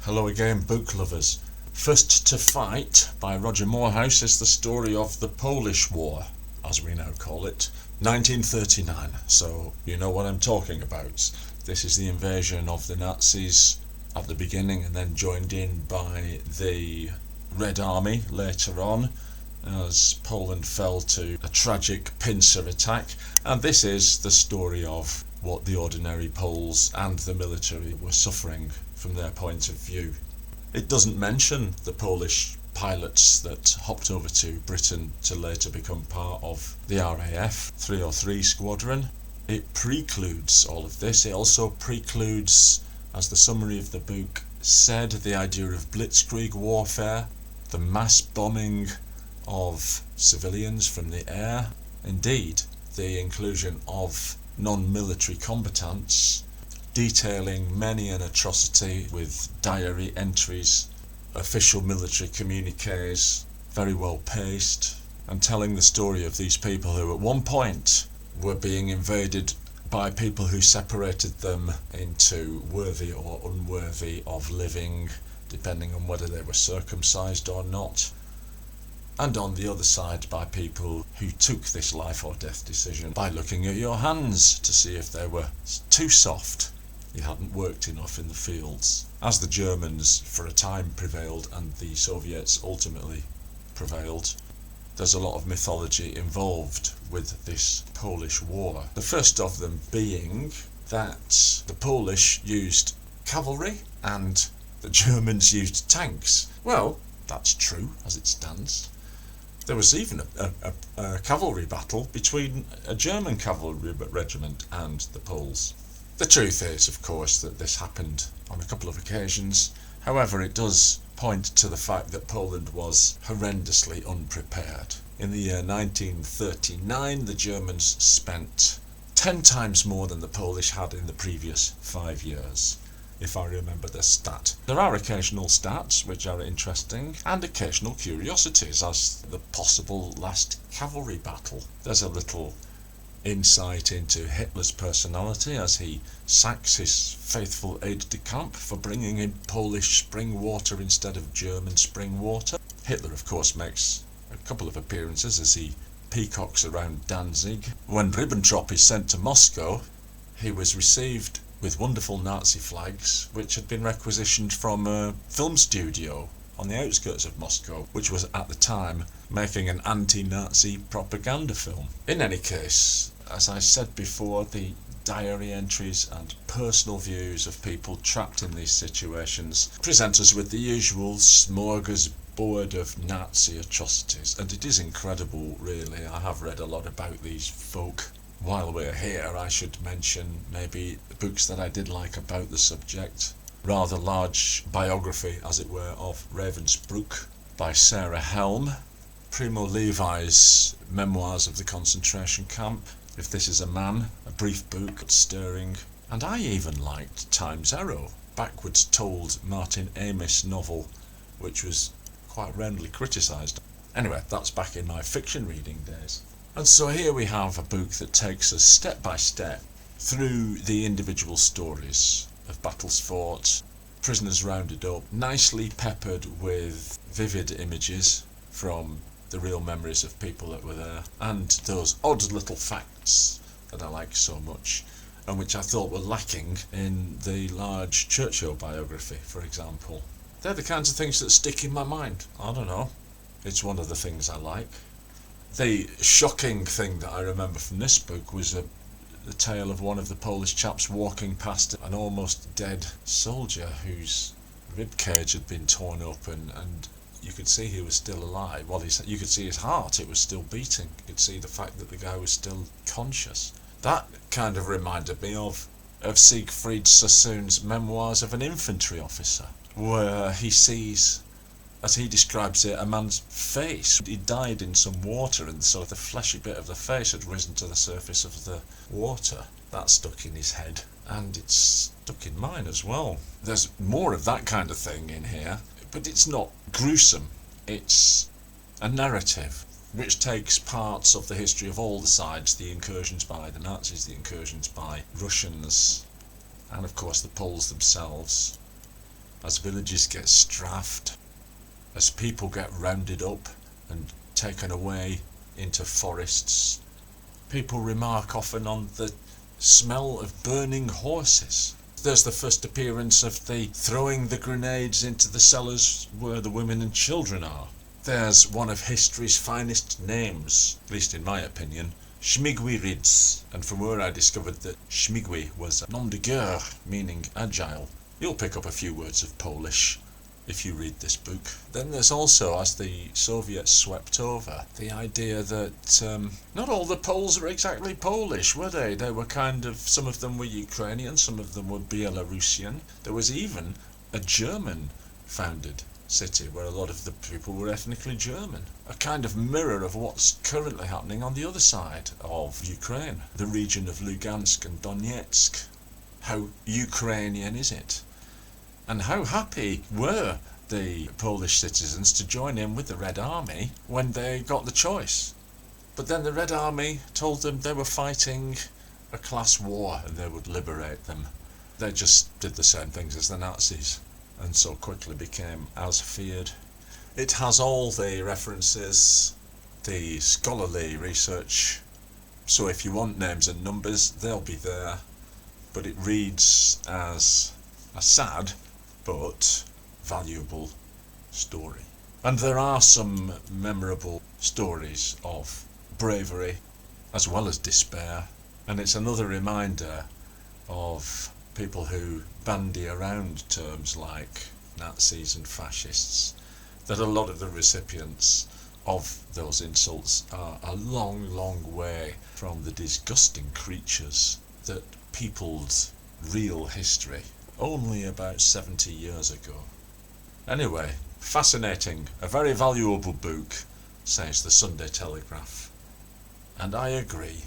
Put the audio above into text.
Hello again, book lovers. First to Fight by Roger Moorhouse is the story of the Polish War, as we now call it, 1939. So you know what I'm talking about. This is the invasion of the Nazis at the beginning and then joined in by the Red Army later on as Poland fell to a tragic pincer attack. And this is the story of what the ordinary Poles and the military were suffering from their point of view. It doesn't mention the Polish pilots that hopped over to Britain to later become part of the RAF 303 squadron. It precludes all of this. It also precludes, as the summary of the book said, the idea of blitzkrieg warfare, the mass bombing of civilians from the air, indeed the inclusion of non-military combatants, detailing many an atrocity with diary entries, official military communiques, very well paced, and telling the story of these people who at one point were being invaded by people who separated them into worthy or unworthy of living, depending on whether they were circumcised or not, and on the other side by people who took this life or death decision by looking at your hands to see if they were too soft, you hadn't worked enough in the fields. As the Germans for a time prevailed and the Soviets ultimately prevailed, there's a lot of mythology involved with this Polish war. The first of them being that the Polish used cavalry and the Germans used tanks. Well, that's true as it stands. There was even a cavalry battle between a German cavalry regiment and the Poles. The truth is, of course, that this happened on a couple of occasions. However, it does point to the fact that Poland was horrendously unprepared. In the year 1939, the Germans spent 10 times more than the Polish had in the previous 5 years, if I remember the stat. There are occasional stats which are interesting, and occasional curiosities, as the possible last cavalry battle. There's a little insight into Hitler's personality as he sacks his faithful aide-de-camp for bringing in Polish spring water instead of German spring water. Hitler, of course, makes a couple of appearances as he peacocks around Danzig. When Ribbentrop is sent to Moscow, he was received with wonderful Nazi flags which had been requisitioned from a film studio on the outskirts of Moscow, which was at the time making an anti-Nazi propaganda film. In any case, as I said before, the diary entries and personal views of people trapped in these situations present us with the usual smorgasbord of Nazi atrocities, and it is incredible, really. I have read a lot about these folk. While we're here, I should mention maybe the books that I did like about the subject. Rather large biography, as it were, of Ravensbrück by Sarah Helm, Primo Levi's Memoirs of the Concentration Camp, If This Is a Man, a brief book, stirring, and I even liked Time's Arrow, backwards told Martin Amis novel, which was quite roundly criticised. Anyway, that's back in my fiction reading days. And so here we have a book that takes us step by step through the individual stories of battles fought, prisoners rounded up, nicely peppered with vivid images from the real memories of people that were there, and those odd little facts that I like so much, and which I thought were lacking in the large Churchill biography, for example. They're the kinds of things that stick in my mind. I don't know. It's one of the things I like. The shocking thing that I remember from this book was the tale of one of the Polish chaps walking past an almost dead soldier whose rib cage had been torn open, and you could see he was still alive. Well, you could see his heart, it was still beating. You could see the fact that the guy was still conscious. That kind of reminded me of Siegfried Sassoon's Memoirs of an Infantry Officer, where he sees, as he describes it, a man's face. He died in some water, and so the fleshy bit of the face had risen to the surface of the water. That stuck in his head, and it's stuck in mine as well. There's more of that kind of thing in here, but it's not gruesome. It's a narrative which takes parts of the history of all the sides, the incursions by the Nazis, the incursions by Russians, and of course the Poles themselves, as villages get strafed, as people get rounded up and taken away into forests. People remark often on the smell of burning horses. There's the first appearance of the throwing the grenades into the cellars where the women and children are. There's one of history's finest names, at least in my opinion, Śmigły Rids, and from where I discovered that Śmigły was a nom de guerre, meaning agile. You'll pick up a few words of Polish if you read this book. Then there's also, as the Soviets swept over, the idea that not all the Poles were exactly Polish, were they? They were some of them were Ukrainian, some of them were Belarusian. There was even a German founded city where a lot of the people were ethnically German. A kind of mirror of what's currently happening on the other side of Ukraine, the region of Lugansk and Donetsk. How Ukrainian is it? And how happy were the Polish citizens to join in with the Red Army when they got the choice? But then the Red Army told them they were fighting a class war and they would liberate them. They just did the same things as the Nazis, and so quickly became as feared. It has all the references, the scholarly research, so if you want names and numbers, they'll be there. But it reads as a sad but valuable story. And there are some memorable stories of bravery as well as despair, and it's another reminder of people who bandy around terms like Nazis and fascists, that a lot of the recipients of those insults are a long, long way from the disgusting creatures that peopled real history only about 70 years ago. Anyway, fascinating, a very valuable book, says the Sunday Telegraph. And I agree.